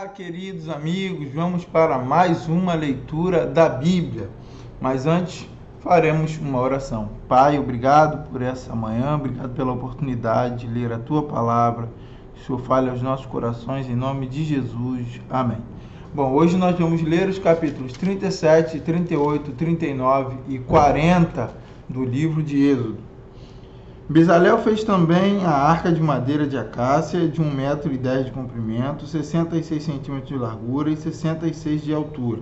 Olá, queridos amigos, vamos para mais uma leitura da Bíblia. Mas antes, faremos uma oração. Pai, obrigado por essa manhã, obrigado pela oportunidade de ler a Tua Palavra. Que o Senhor fale aos nossos corações, em nome de Jesus. Amém. Bom, hoje nós vamos ler os capítulos 37, 38, 39 e 40 do livro de Êxodo. Bezalel fez também a arca de madeira de acácia de 1,10 m de comprimento, 66 cm de largura e 66 de altura.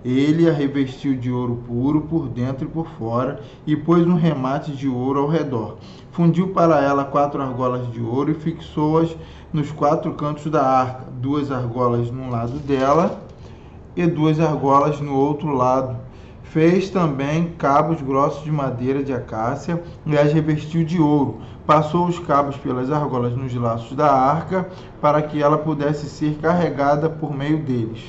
Ele a revestiu de ouro puro por dentro e por fora e pôs um remate de ouro ao redor. Fundiu para ela 4 argolas de ouro e fixou-as nos 4 cantos da arca, 2 argolas num lado dela e 2 argolas no outro lado. Fez também cabos grossos de madeira de acácia e as revestiu de ouro. Passou os cabos pelas argolas nos laços da arca, para que ela pudesse ser carregada por meio deles.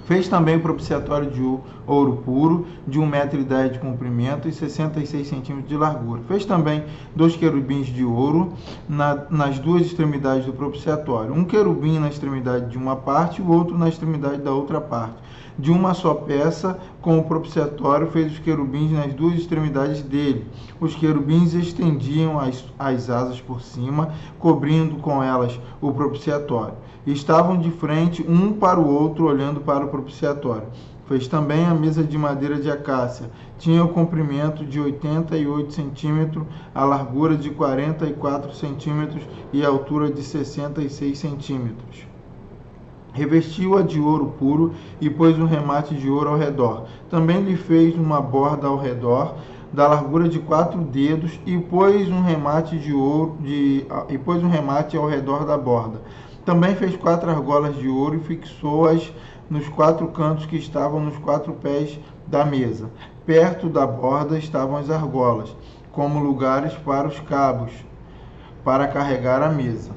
Fez também o propiciatório de ouro puro, de 1,10 m de comprimento e 66 cm de largura. Fez também 2 querubins de ouro nas duas extremidades do propiciatório. Um querubim na extremidade de uma parte e o outro na extremidade da outra parte. De uma só peça, com o propiciatório, fez os querubins nas duas extremidades dele. Os querubins estendiam as asas por cima, cobrindo com elas o propiciatório. Estavam de frente um para o outro, olhando para o propiciatório. Fez também a mesa de madeira de acácia. Tinha o comprimento de 88 cm, a largura de 44 cm e a altura de 66 cm. Revestiu-a de ouro puro e pôs um remate de ouro ao redor. Também lhe fez uma borda ao redor, da largura de 4 dedos, e pôs um remate ao redor da borda. Também fez 4 argolas de ouro e fixou-as nos 4 cantos que estavam nos 4 pés da mesa. Perto da borda estavam as argolas, como lugares para os cabos, para carregar a mesa.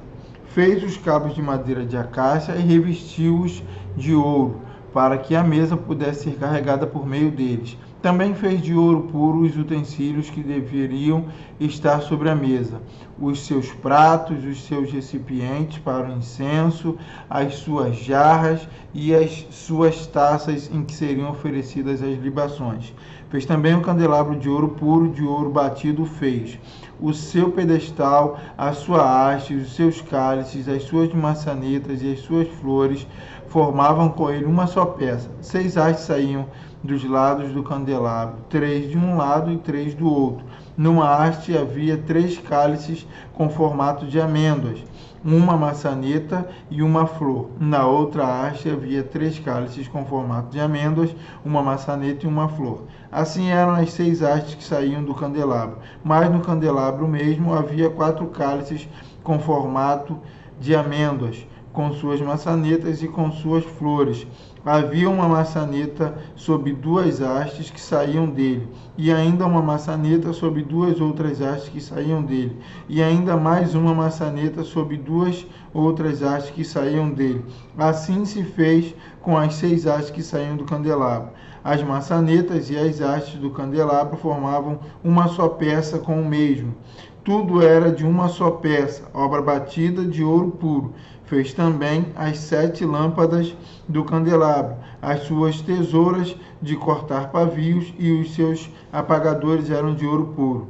Fez os cabos de madeira de acácia e revestiu-os de ouro, para que a mesa pudesse ser carregada por meio deles. Também fez de ouro puro os utensílios que deveriam estar sobre a mesa, os seus pratos, os seus recipientes para o incenso, as suas jarras e as suas taças em que seriam oferecidas as libações. Fez também um candelabro de ouro puro, de ouro batido fez. O seu pedestal, a sua haste, os seus cálices, as suas maçanetas e as suas flores formavam com ele uma só peça. 6 hastes saíam dos lados do candelabro, 3 de um lado e 3 do outro. Numa haste havia 3 cálices com formato de amêndoas, uma maçaneta e uma flor. Na outra haste havia 3 cálices com formato de amêndoas, uma maçaneta e uma flor. Assim eram as 6 hastes que saíam do candelabro. Mas no candelabro mesmo havia 4 cálices com formato de amêndoas, com suas maçanetas e com suas flores. Havia uma maçaneta sob 2 hastes que saíam dele, e ainda uma maçaneta sob 2 outras hastes que saíam dele, e ainda mais uma maçaneta sob 2 outras hastes que saíam dele. Assim se fez com as 6 hastes que saíam do candelabro. As maçanetas e as hastes do candelabro formavam uma só peça com o mesmo. Tudo era de uma só peça, obra batida de ouro puro. Fez também as 7 lâmpadas do candelabro, as suas tesouras de cortar pavios e os seus apagadores eram de ouro puro.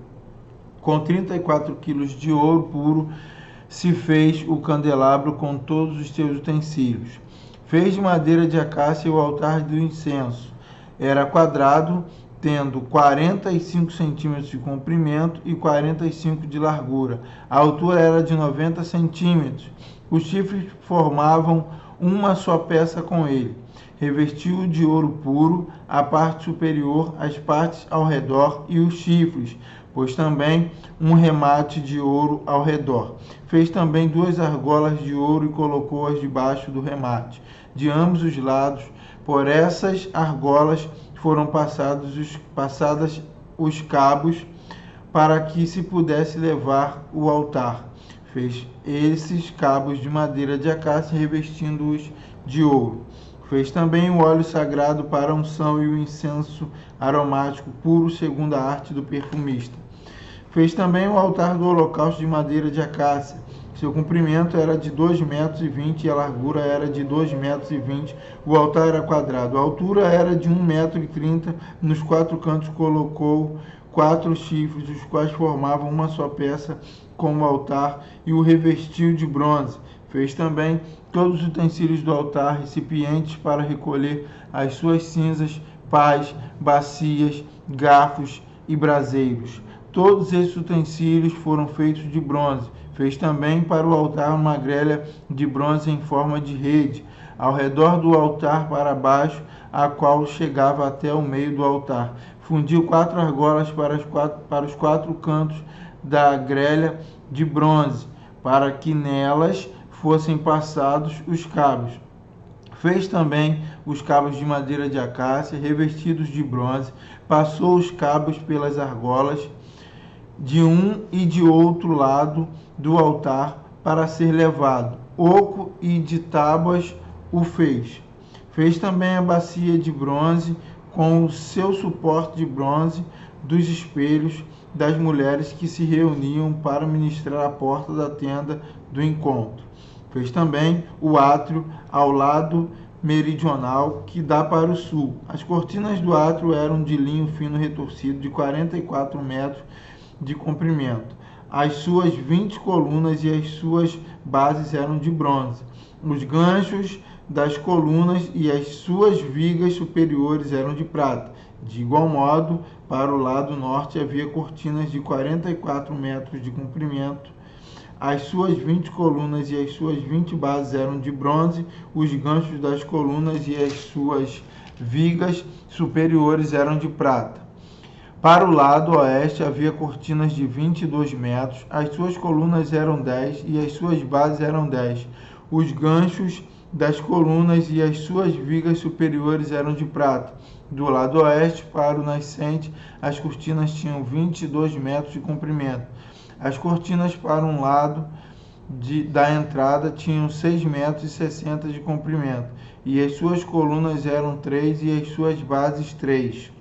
Com 34 quilos de ouro puro se fez o candelabro com todos os seus utensílios. Fez de madeira de acácia o altar do incenso. Era quadrado, tendo 45 centímetros de comprimento e 45 de largura. A altura era de 90 centímetros. Os chifres formavam uma só peça com ele. Revestiu de ouro puro a parte superior, as partes ao redor e os chifres, pôs também um remate de ouro ao redor. Fez também 2 argolas de ouro e colocou-as debaixo do remate, de ambos os lados. Por essas argolas foram passados os cabos para que se pudesse levar o altar. Fez esses cabos de madeira de acácia, revestindo-os de ouro. Fez também o óleo sagrado para a unção e o incenso aromático puro, segundo a arte do perfumista. Fez também o altar do holocausto de madeira de acácia. Seu comprimento era de 2,20 metros e a largura era de 2,20 metros. O altar era quadrado. A altura era de 1,30 metros. Nos 4 cantos colocou 4 chifres, os quais formavam uma só peça como altar, e o revestiu de bronze. Fez também todos os utensílios do altar, recipientes para recolher as suas cinzas, pás, bacias, garfos e braseiros. Todos esses utensílios foram feitos de bronze. Fez também para o altar uma grelha de bronze em forma de rede, ao redor do altar para baixo, a qual chegava até o meio do altar. Fundiu 4 argolas para os 4 cantos da grelha de bronze, para que nelas fossem passados os cabos. Fez também os cabos de madeira de acácia, revestidos de bronze. Passou os cabos pelas argolas de um e de outro lado do altar para ser levado. Oco e de tábuas o fez. Fez também a bacia de bronze com o seu suporte de bronze dos espelhos das mulheres que se reuniam para ministrar à porta da tenda do encontro. Fez também o átrio ao lado meridional que dá para o sul. As cortinas do átrio eram de linho fino retorcido de 44 metros de comprimento. As suas 20 colunas e as suas bases eram de bronze. Os ganchos das colunas e as suas vigas superiores eram de prata. De igual modo, para o lado norte havia cortinas de 44 metros de comprimento. As suas 20 colunas e as suas 20 bases eram de bronze. Os ganchos das colunas e as suas vigas superiores eram de prata. Para o lado oeste havia cortinas de 22 metros, as suas colunas eram 10 e as suas bases eram 10. Os ganchos das colunas e as suas vigas superiores eram de prata. Do lado oeste para o nascente, as cortinas tinham 22 metros de comprimento. As cortinas para um lado da entrada tinham 6,60 metros de comprimento, e as suas colunas eram 3 e as suas bases 3.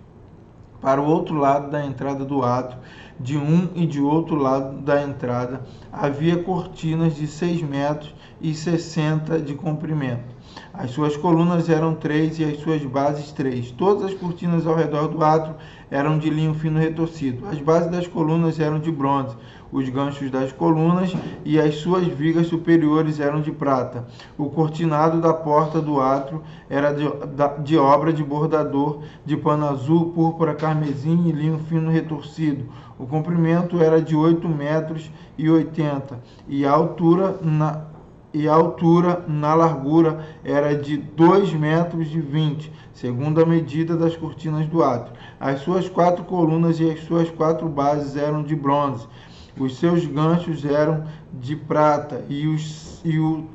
Para o outro lado da entrada do átrio, de um e de outro lado da entrada, havia cortinas de 6,60 metros de comprimento. As suas colunas eram 3 e as suas bases 3. Todas as cortinas ao redor do átrio eram de linho fino retorcido. As bases das colunas eram de bronze. Os ganchos das colunas e as suas vigas superiores eram de prata. O cortinado da porta do átrio era de obra de bordador de pano azul, púrpura, carmesim e linho fino retorcido. O comprimento era de 8,80 metros e a altura na largura era de 2,20 metros, segundo a medida das cortinas do átrio. As suas 4 colunas e as suas 4 bases eram de bronze. Os seus ganchos eram de prata e o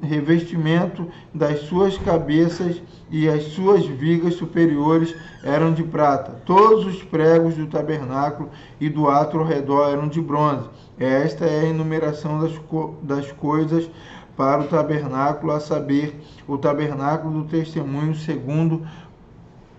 revestimento das suas cabeças e as suas vigas superiores eram de prata. Todos os pregos do tabernáculo e do átrio ao redor eram de bronze. Esta é a enumeração das coisas para o tabernáculo, a saber, o tabernáculo do testemunho, segundo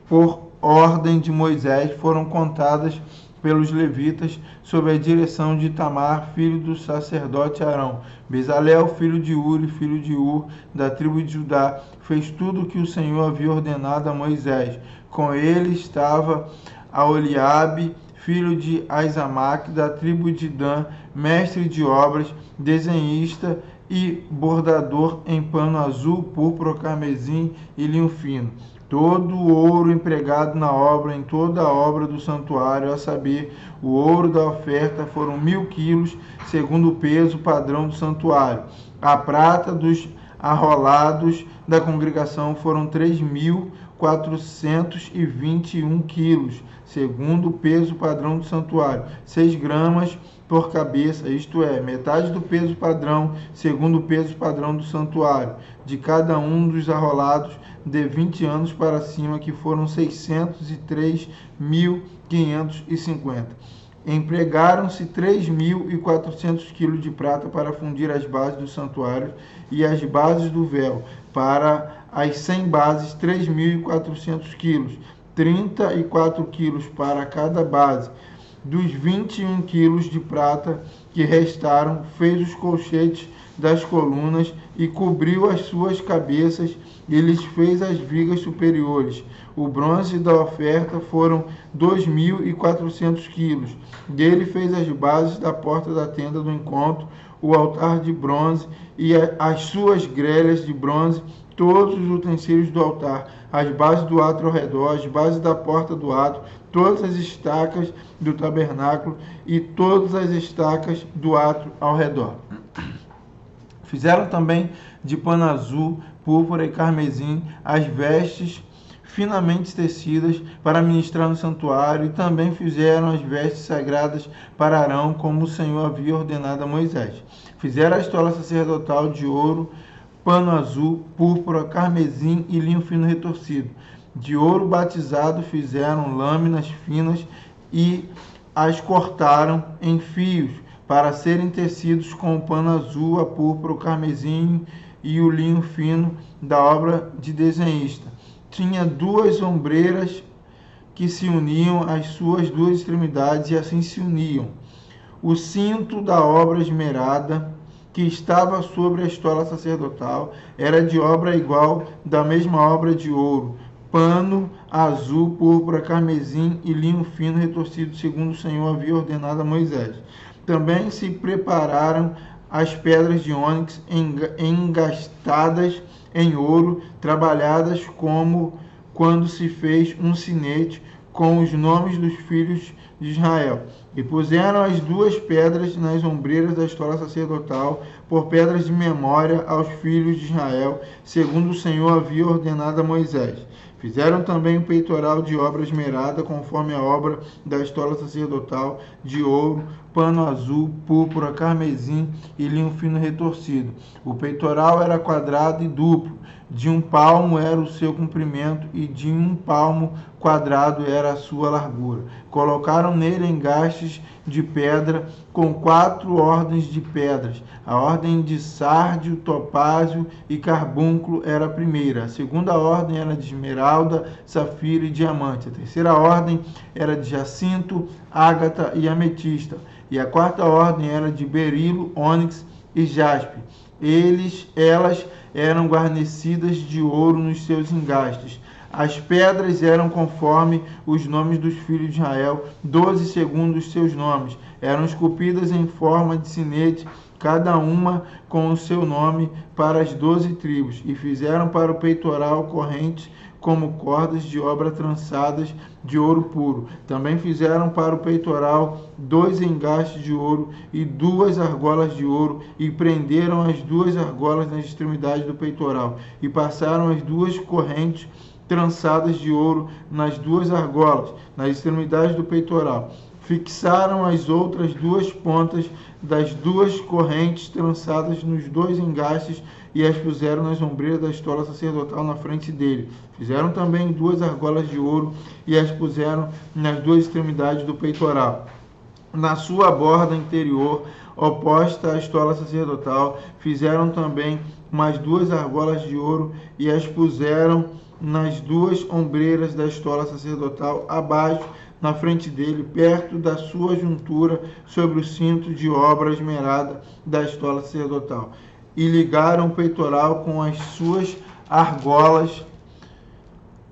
por ordem de Moisés, foram contadas pelos levitas, sob a direção de Itamar, filho do sacerdote Arão. Bezalel, filho de Uri, filho de Ur, da tribo de Judá, fez tudo o que o Senhor havia ordenado a Moisés. Com ele estava Aholiabe, filho de Aizamaque, da tribo de Dan, mestre de obras, desenhista e bordador em pano azul, púrpura, carmesim e linho fino. Todo o ouro empregado na obra, em toda a obra do santuário, a saber, o ouro da oferta, foram 1.000 quilos, segundo o peso padrão do santuário. A prata dos arrolados da congregação foram 3.421 quilos, segundo o peso padrão do santuário. 6 gramas por cabeça, isto é, metade do peso padrão, segundo o peso padrão do santuário, de cada um dos arrolados de 20 anos para cima, que foram 603.550. Empregaram-se 3.400 quilos de prata para fundir as bases do santuário e as bases do véu. Para as 100 bases, 3.400 quilos, 34 quilos para cada base. Dos 21 quilos de prata que restaram, fez os colchetes das colunas e cobriu as suas cabeças e lhes fez as vigas superiores. O bronze da oferta foram 2.400 quilos. Dele fez as bases da porta da tenda do encontro, o altar de bronze e as suas grelhas de bronze, todos os utensílios do altar, as bases do átrio ao redor, as bases da porta do átrio, todas as estacas do tabernáculo e todas as estacas do átrio ao redor. Fizeram também de pano azul, púrpura e carmesim as vestes finamente tecidas para ministrar no santuário, e também fizeram as vestes sagradas para Arão, como o Senhor havia ordenado a Moisés. Fizeram a estola sacerdotal de ouro, pano azul, púrpura, carmesim e linho fino retorcido. De ouro batizado fizeram lâminas finas e as cortaram em fios para serem tecidos com o pano azul, a púrpura, o carmesim e o linho fino da obra de desenhista. Tinha 2 ombreiras que se uniam às suas 2 extremidades e assim se uniam. O cinto da obra esmerada que estava sobre a estola sacerdotal era de obra igual da mesma obra de ouro, pano azul, púrpura, carmesim e linho fino retorcido, segundo o Senhor havia ordenado a Moisés. Também se prepararam as pedras de ônix engastadas em ouro, trabalhadas como quando se fez um sinete com os nomes dos filhos de Israel. E puseram as 2 pedras nas ombreiras da estola sacerdotal, por pedras de memória aos filhos de Israel, segundo o Senhor havia ordenado a Moisés. Fizeram também o peitoral de obra esmerada, conforme a obra da estola sacerdotal, de ouro, pano azul, púrpura, carmesim e linho fino retorcido. O peitoral era quadrado e duplo, de 1 palmo era o seu comprimento e de 1 palmo quadrado era a sua largura. Colocaram nele engastes de pedra com 4 ordens de pedras. A ordem de sárdio, topázio e carbúnculo era a primeira. A segunda ordem era de esmeralda, safira e diamante. A terceira ordem era de jacinto, ágata e ametista. E a quarta ordem era de berilo, ônix e jaspe. Elas eram guarnecidas de ouro nos seus engastes. As pedras eram conforme os nomes dos filhos de Israel, 12 segundo os seus nomes. Eram esculpidas em forma de sinete, cada uma com o seu nome, para as 12 tribos. E fizeram para o peitoral correntes como cordas de obra trançadas de ouro puro. Também fizeram para o peitoral 2 engastes de ouro e 2 argolas de ouro, e prenderam as 2 argolas nas extremidades do peitoral, e passaram as 2 correntes trançadas de ouro nas 2 argolas, nas extremidades do peitoral. Fixaram as outras 2 pontas das 2 correntes trançadas nos 2 engastes e as puseram nas ombreiras da estola sacerdotal na frente dele. Fizeram também 2 argolas de ouro e as puseram nas 2 extremidades do peitoral. Na sua borda interior, oposta à estola sacerdotal, fizeram também mais 2 argolas de ouro e as puseram nas 2 ombreiras da estola sacerdotal, abaixo, na frente dele, perto da sua juntura, sobre o cinto de obra esmerada da estola sacerdotal. E ligaram o peitoral com as suas argolas,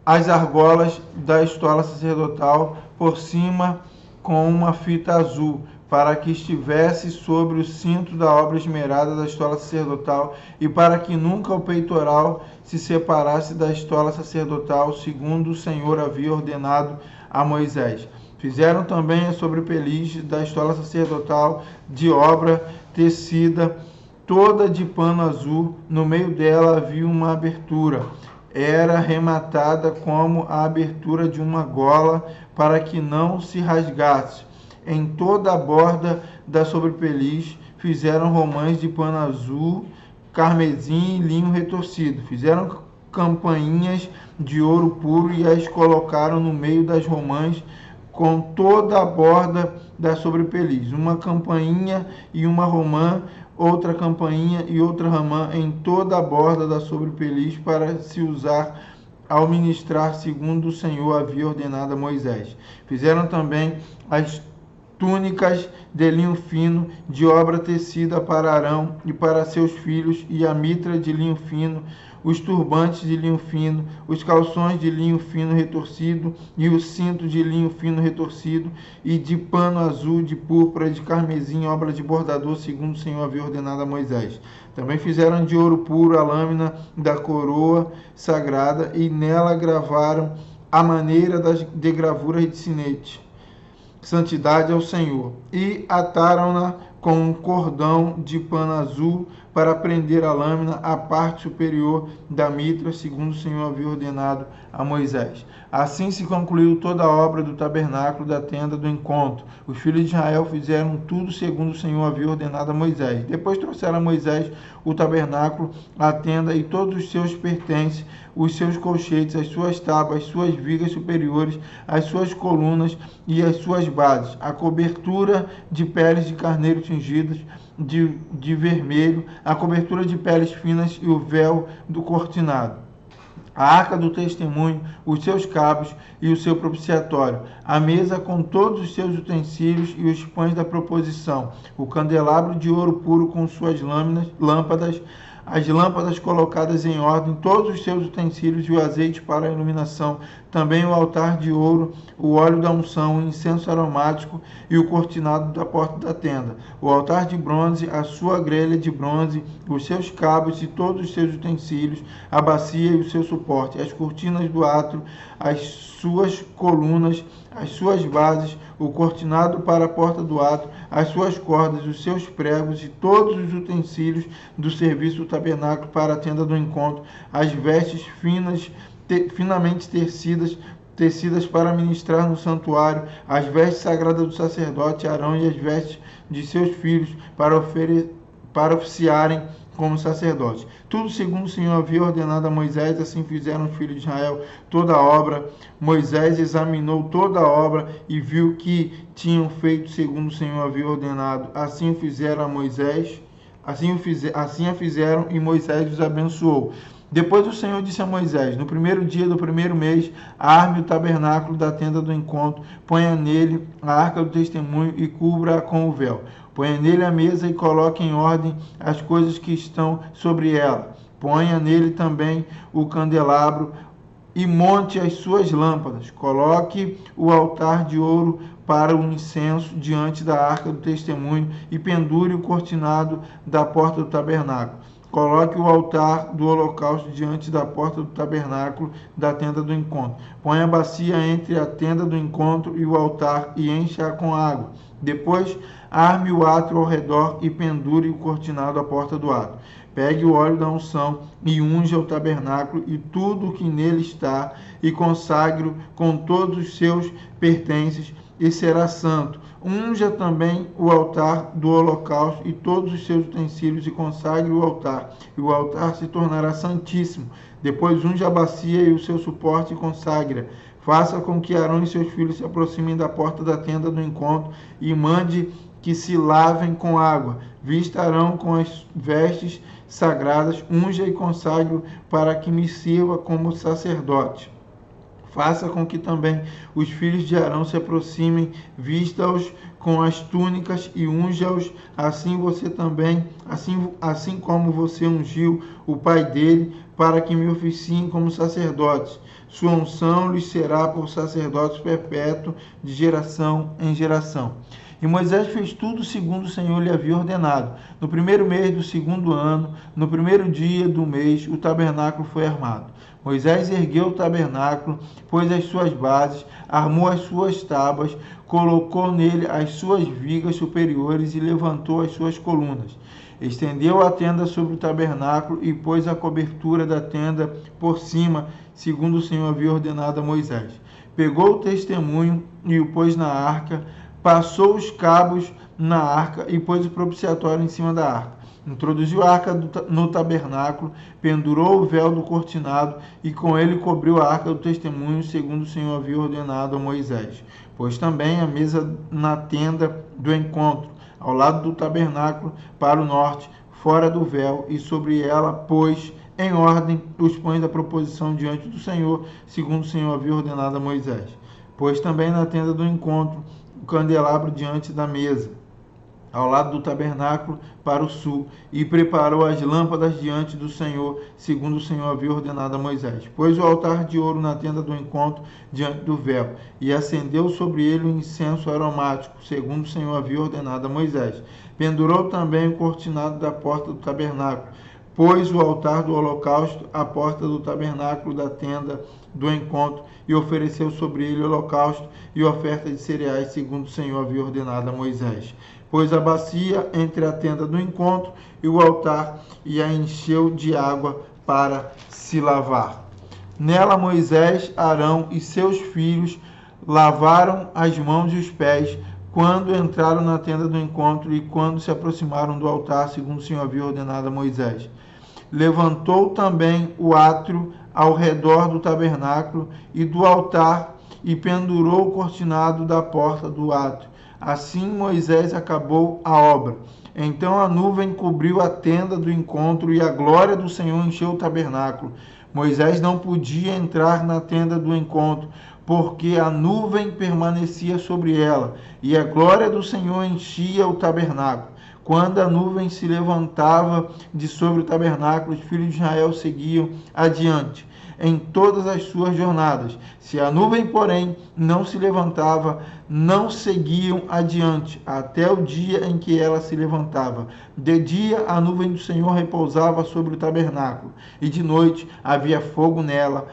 as argolas da estola sacerdotal, por cima com uma fita azul, para que estivesse sobre o cinto da obra esmerada da estola sacerdotal, e para que nunca o peitoral se separasse da estola sacerdotal, segundo o Senhor havia ordenado a Moisés. Fizeram também a sobrepeliz da estola sacerdotal de obra tecida, toda de pano azul. No meio dela havia uma abertura. Era rematada como a abertura de uma gola, para que não se rasgasse. Em toda a borda da sobrepeliz fizeram romãs de pano azul, carmesim e linho retorcido. Fizeram campainhas de ouro puro e as colocaram no meio das romãs, com toda a borda da sobrepeliz. Uma campainha e uma romã, outra campainha e outra romã em toda a borda da sobrepeliz, para se usar ao ministrar, segundo o Senhor havia ordenado a Moisés. Fizeram também as túnicas de linho fino, de obra tecida para Arão e para seus filhos, e a mitra de linho fino, os turbantes de linho fino, os calções de linho fino retorcido, e o cinto de linho fino retorcido, e de pano azul, de púrpura, de carmesim, obra de bordador, segundo o Senhor havia ordenado a Moisés. Também fizeram de ouro puro a lâmina da coroa sagrada, e nela gravaram a maneira de gravuras de sinete, santidade ao Senhor, e ataram-na com um cordão de pano azul para prender a lâmina à parte superior da mitra, segundo o Senhor havia ordenado a Moisés. Assim se concluiu toda a obra do tabernáculo da tenda do encontro. Os filhos de Israel fizeram tudo segundo o Senhor havia ordenado a Moisés. Depois trouxeram a Moisés o tabernáculo, a tenda e todos os seus pertences, os seus colchetes, as suas tábuas, as suas vigas superiores, as suas colunas e as suas bases, a cobertura de peles de carneiro tingidas de vermelho, a cobertura de peles finas e o véu do cortinado, a arca do testemunho, os seus cabos e o seu propiciatório, a mesa com todos os seus utensílios e os pães da proposição, o candelabro de ouro puro com suas lâmpadas, as lâmpadas colocadas em ordem, todos os seus utensílios e o azeite para a iluminação, também o altar de ouro, o óleo da unção, o incenso aromático e o cortinado da porta da tenda, o altar de bronze, a sua grelha de bronze, os seus cabos e todos os seus utensílios, a bacia e o seu suporte, as cortinas do átrio, as suas colunas, as suas bases, o cortinado para a porta do átrio, as suas cordas, os seus pregos e todos os utensílios do serviço do tabernáculo para a tenda do encontro, as vestes finamente tecidas para ministrar no santuário, as vestes sagradas do sacerdote Arão e as vestes de seus filhos para oficiarem como sacerdotes. Tudo segundo o Senhor havia ordenado a Moisés, assim fizeram os filhos de Israel toda a obra. Moisés examinou toda a obra e viu que tinham feito segundo o Senhor havia ordenado. Assim fizeram a Moisés, assim a fizeram, e Moisés os abençoou. Depois o Senhor disse a Moisés: no primeiro dia do primeiro mês, arme o tabernáculo da tenda do encontro, ponha nele a arca do testemunho e cubra-a com o véu. Ponha nele a mesa e coloque em ordem as coisas que estão sobre ela. Ponha nele também o candelabro e monte as suas lâmpadas. Coloque o altar de ouro para o incenso diante da arca do testemunho e pendure o cortinado da porta do tabernáculo. Coloque o altar do holocausto diante da porta do tabernáculo da tenda do encontro. Ponha a bacia entre a tenda do encontro e o altar e encha-a com água. Depois, arme o átrio ao redor e pendure o cortinado à porta do átrio. Pegue o óleo da unção e unja o tabernáculo e tudo o que nele está, e consagre-o com todos os seus pertences, e será santo. Unja também o altar do holocausto e todos os seus utensílios, e consagre o altar, e o altar se tornará santíssimo. Depois unja a bacia e o seu suporte e consagre-a. Faça com que Arão e seus filhos se aproximem da porta da tenda do encontro e mande que se lavem com água. Vista Arão com as vestes sagradas, unja e consagre-o para que me sirva como sacerdote. Faça com que também os filhos de Arão se aproximem, vista-os com as túnicas e unja-os, assim você também, assim como você ungiu o pai dele, para que me oficiem como sacerdotes. Sua unção lhes será por sacerdotes perpétuos de geração em geração. E Moisés fez tudo segundo o Senhor lhe havia ordenado. No primeiro mês do segundo ano, no primeiro dia do mês, o tabernáculo foi armado. Moisés ergueu o tabernáculo, pôs as suas bases, armou as suas tábuas, colocou nele as suas vigas superiores e levantou as suas colunas. Estendeu a tenda sobre o tabernáculo e pôs a cobertura da tenda por cima, segundo o Senhor havia ordenado a Moisés. Pegou o testemunho e o pôs na arca, passou os cabos na arca e pôs o propiciatório em cima da arca. Introduziu a arca no tabernáculo, pendurou o véu do cortinado e com ele cobriu a arca do testemunho, segundo o Senhor havia ordenado a Moisés. Pôs também a mesa na tenda do encontro, ao lado do tabernáculo, para o norte, fora do véu, e sobre ela pôs em ordem os pães da proposição diante do Senhor, segundo o Senhor havia ordenado a Moisés. Pôs também na tenda do encontro o candelabro diante da mesa, ao lado do tabernáculo para o sul, e preparou as lâmpadas diante do Senhor, segundo o Senhor havia ordenado a Moisés. Pôs o altar de ouro na tenda do encontro diante do véu, e acendeu sobre ele o incenso aromático, segundo o Senhor havia ordenado a Moisés. Pendurou também o cortinado da porta do tabernáculo. Pôs o altar do holocausto à porta do tabernáculo da tenda do encontro, e ofereceu sobre ele o holocausto e oferta de cereais, segundo o Senhor havia ordenado a Moisés. Pôs a bacia entre a tenda do encontro e o altar, e a encheu de água para se lavar. Nela Moisés, Arão e seus filhos lavaram as mãos e os pés, quando entraram na tenda do encontro e quando se aproximaram do altar, segundo o Senhor havia ordenado a Moisés. Levantou também o átrio ao redor do tabernáculo e do altar, e pendurou o cortinado da porta do átrio. Assim Moisés acabou a obra. Então a nuvem cobriu a tenda do encontro, e a glória do Senhor encheu o tabernáculo. Moisés não podia entrar na tenda do encontro, porque a nuvem permanecia sobre ela, e a glória do Senhor enchia o tabernáculo. Quando a nuvem se levantava de sobre o tabernáculo, os filhos de Israel seguiam adiante em todas as suas jornadas. Se a nuvem, porém, não se levantava, não seguiam adiante, até o dia em que ela se levantava. De dia a nuvem do Senhor repousava sobre o tabernáculo, e de noite havia fogo nela,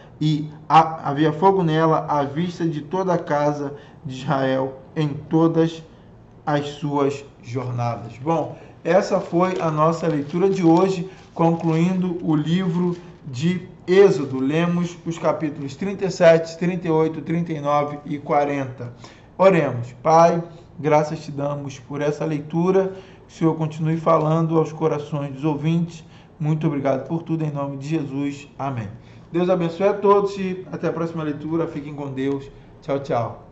à vista de toda a casa de Israel em todas as suas jornadas. Bom, essa foi a nossa leitura de hoje, concluindo o livro de Êxodo. Lemos os capítulos 37, 38, 39 e 40. Oremos. Pai, graças te damos por essa leitura. Que o Senhor continue falando aos corações dos ouvintes. Muito obrigado por tudo, em nome de Jesus. Amém. Deus abençoe a todos e até a próxima leitura. Fiquem com Deus. Tchau, tchau.